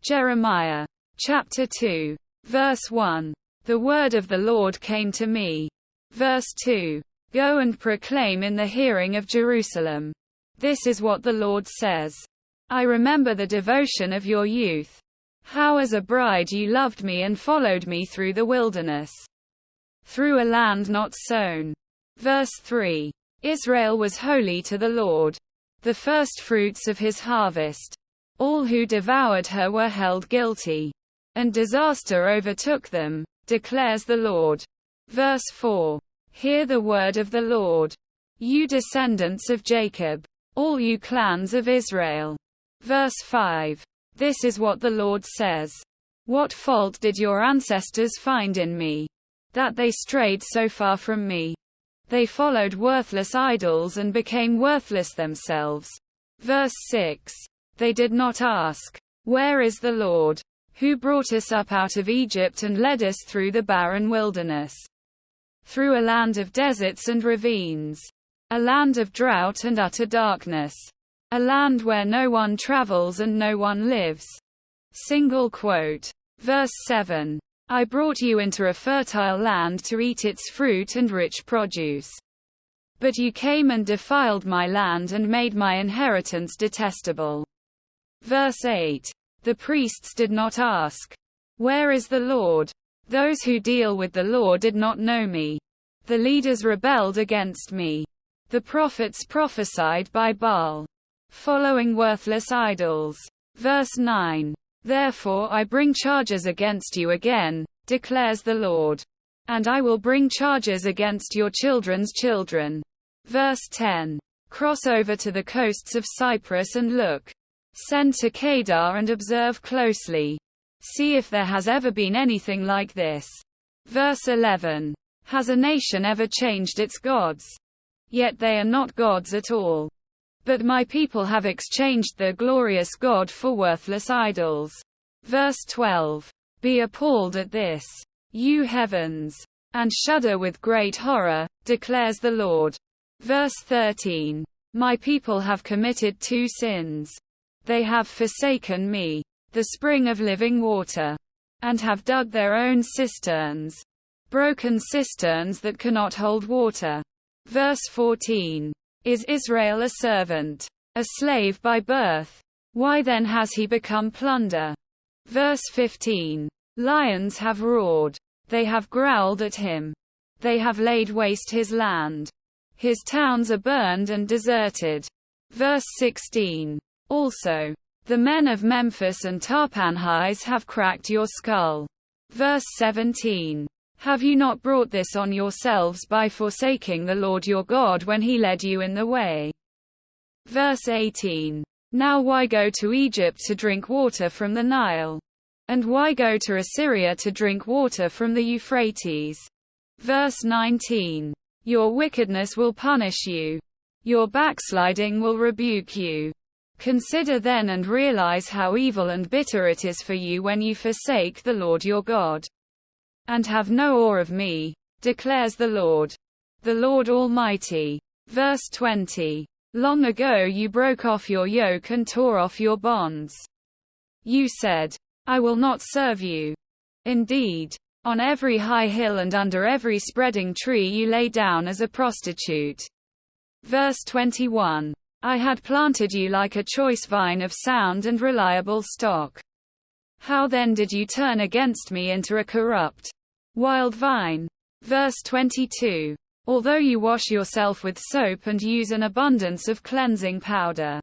Jeremiah. Chapter 2. Verse 1. The word of the Lord came to me. Verse 2. Go and proclaim in the hearing of Jerusalem. This is what the Lord says. I remember the devotion of your youth. How as a bride you loved me and followed me through the wilderness, through a land not sown. Verse 3. Israel was holy to the Lord, the firstfruits of his harvest. All who devoured her were held guilty, and disaster overtook them, declares the Lord. Verse 4. Hear the word of the Lord, you descendants of Jacob, all you clans of Israel. Verse 5. This is what the Lord says. What fault did your ancestors find in me, that they strayed so far from me? They followed worthless idols and became worthless themselves. Verse 6. They did not ask, where is the Lord, who brought us up out of Egypt and led us through the barren wilderness, through a land of deserts and ravines, a land of drought and utter darkness, a land where no one travels and no one lives. Single quote. Verse 7. I brought you into a fertile land to eat its fruit and rich produce. But you came and defiled my land and made my inheritance detestable. Verse 8. The priests did not ask, where is the Lord? Those who deal with the law did not know me. The leaders rebelled against me. The prophets prophesied by Baal, following worthless idols. Verse 9. Therefore I bring charges against you again, declares the Lord. And I will bring charges against your children's children. Verse 10. Cross over to the coasts of Cyprus and look. Send to Kedar and observe closely. See if there has ever been anything like this. Verse 11. Has a nation ever changed its gods? Yet they are not gods at all. But my people have exchanged their glorious God for worthless idols. Verse 12. Be appalled at this, you heavens, and shudder with great horror, declares the Lord. Verse 13. My people have committed two sins. They have forsaken me, the spring of living water, and have dug their own cisterns, broken cisterns that cannot hold water. Verse 14. Is Israel a servant, a slave by birth? Why then has he become plunder? Verse 15. Lions have roared. They have growled at him. They have laid waste his land. His towns are burned and deserted. Verse 16. Also, the men of Memphis and Tarpanhais have cracked your skull. Verse 17. Have you not brought this on yourselves by forsaking the Lord your God when he led you in the way? Verse 18. Now why go to Egypt to drink water from the Nile? And why go to Assyria to drink water from the Euphrates? Verse 19. Your wickedness will punish you. Your backsliding will rebuke you. Consider then and realize how evil and bitter it is for you when you forsake the Lord your God, and have no awe of me, declares the Lord Almighty. Verse 20. Long ago you broke off your yoke and tore off your bonds. You said, I will not serve you. Indeed, on every high hill and under every spreading tree you lay down as a prostitute. Verse 21. I had planted you like a choice vine of sound and reliable stock. How then did you turn against me into a corrupt, wild vine? Verse 22. Although you wash yourself with soap and use an abundance of cleansing powder,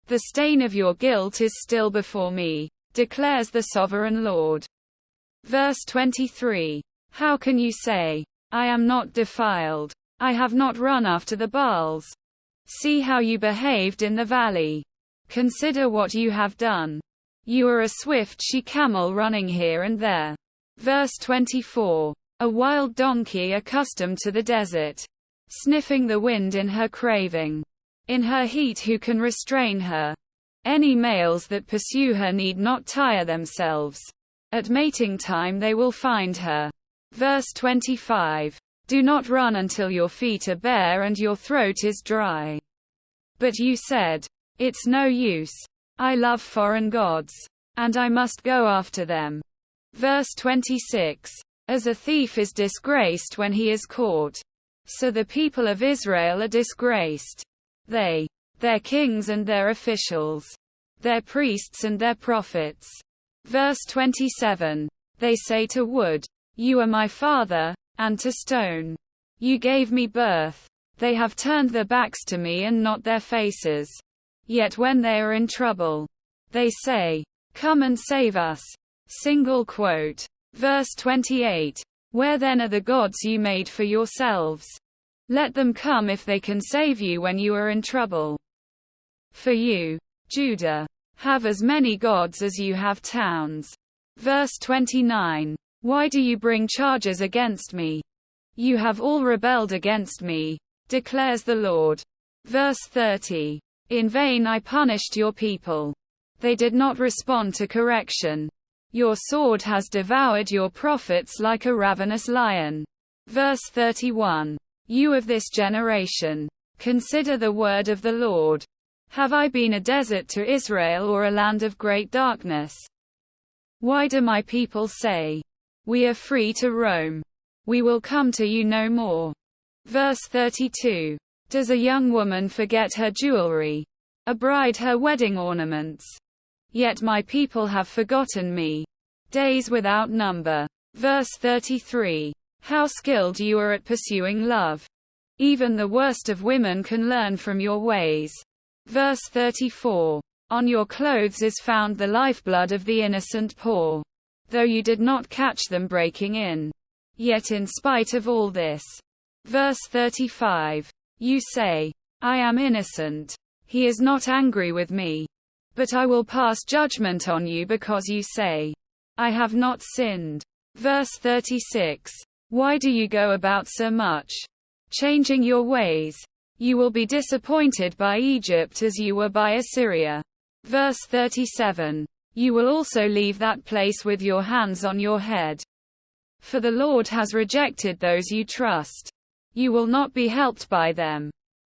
the stain of your guilt is still before me, declares the sovereign Lord. Verse 23. How can you say, I am not defiled? I have not run after the Baals. See how you behaved in the valley. Consider what you have done. You are a swift she-camel running here and there. Verse 24. A wild donkey accustomed to the desert, sniffing the wind in her craving. In her heat who can restrain her? Any males that pursue her need not tire themselves. At mating time they will find her. Verse 25. Do not run until your feet are bare and your throat is dry. But you said, it's no use. I love foreign gods, and I must go after them. Verse 26. As a thief is disgraced when he is caught, so the people of Israel are disgraced. They, their kings and their officials, their priests and their prophets. Verse 27. They say to wood, you are my father, and to stone, you gave me birth. They have turned their backs to me and not their faces. Yet when they are in trouble, they say, come and save us. Single quote. Verse 28. Where then are the gods you made for yourselves? Let them come if they can save you when you are in trouble. For you, Judah, have as many gods as you have towns. Verse 29. Why do you bring charges against me? You have all rebelled against me, declares the Lord. Verse 30. In vain I punished your people. They did not respond to correction. Your sword has devoured your prophets like a ravenous lion. Verse 31. You of this generation, consider the word of the Lord. Have I been a desert to Israel or a land of great darkness? Why do my people say, we are free to roam? We will come to you no more. Verse 32. Does a young woman forget her jewelry? A bride her wedding ornaments? Yet my people have forgotten me. Days without number. Verse 33. How skilled you are at pursuing love. Even the worst of women can learn from your ways. Verse 34. On your clothes is found the lifeblood of the innocent poor. Though you did not catch them breaking in. Yet in spite of all this. Verse 35. You say, I am innocent. He is not angry with me. But I will pass judgment on you because you say, I have not sinned. Verse 36. Why do you go about so much, changing your ways? You will be disappointed by Egypt as you were by Assyria. Verse 37. You will also leave that place with your hands on your head. For the Lord has rejected those you trust. You will not be helped by them.